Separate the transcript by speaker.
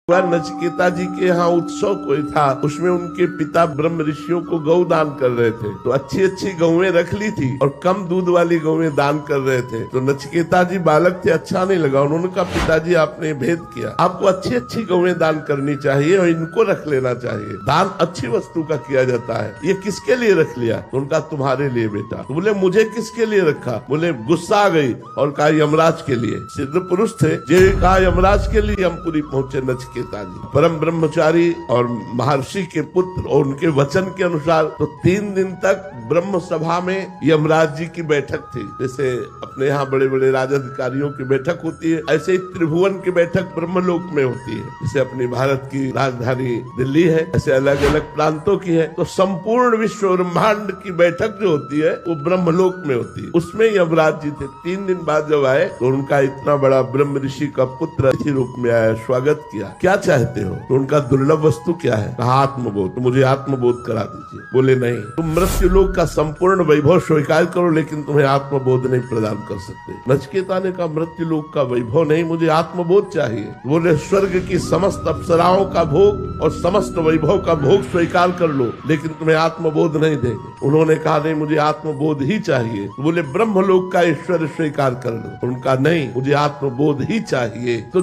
Speaker 1: वह नचिकेता जी के यहाँ उत्सव कोई था, उसमें उनके पिता ब्रह्म ऋषियों को गौ दान कर रहे थे, तो अच्छी अच्छी गौएं रख ली थी और कम दूध वाली गौएं दान कर रहे थे। तो नचिकेता जी बालक थे, अच्छा नहीं लगा, उन्होंने कहा पिताजी आपने भेद किया, आपको अच्छी अच्छी गौएं दान करनी चाहिए और इनको रख लेना चाहिए। दान अच्छी वस्तु का किया जाता है, ये किसके लिए रख लिया? तो उनका तुम्हारे लिए बेटा। तो बोले मुझे किसके लिए रखा? बोले गुस्सा आ गई और कहा यमराज के लिए। सिद्ध पुरुष थे, जे कहा यमराज के लिए यमपुरी पहुंचे नचिकेता जी, परम ब्रह्मचारी और महर्षि के पुत्र, और उनके वचन के अनुसार तो 3 दिन तक ब्रह्म सभा में यमराज जी की बैठक थी। जैसे अपने यहाँ बड़े बड़े राजाधिकारियों की बैठक होती है, ऐसे ही त्रिभुवन की बैठक ब्रह्मलोक में होती है। जैसे अपनी भारत की राजधानी दिल्ली है, ऐसे अलग अलग प्रांतों की है, तो संपूर्ण विश्व ब्रह्मांड की बैठक जो होती है वो ब्रह्मलोक में होती है। उसमें यमराज जी थे। 3 दिन बाद जब आए तो उनका इतना बड़ा ब्रह्म ऋषि का पुत्र अतिथि रूप में आया, स्वागत किया। क्या चाहते हो? तो उनका दुर्लभ वस्तु क्या है? कहा आत्मबोध। तो मुझे आत्मबोध करा दीजिए। बोले नहीं, तुम मृत्यु लोक का संपूर्ण वैभव स्वीकार करो, लेकिन तुम्हें आत्मबोध नहीं प्रदान कर सकते। नचिकेता ने कहा मृत्यु लोक का वैभव नहीं, मुझे आत्मबोध चाहिए। बोले स्वर्ग की समस्त अप्सराओं का भोग और समस्त वैभव का भोग स्वीकार कर लो, लेकिन तुम्हें आत्मबोध नहीं देंगे। उन्होंने कहा नहीं, मुझे आत्मबोध ही चाहिए। बोले ब्रह्मलोक का ईश्वर स्वीकार कर लो। उनका नहीं, मुझे आत्मबोध ही चाहिए। तो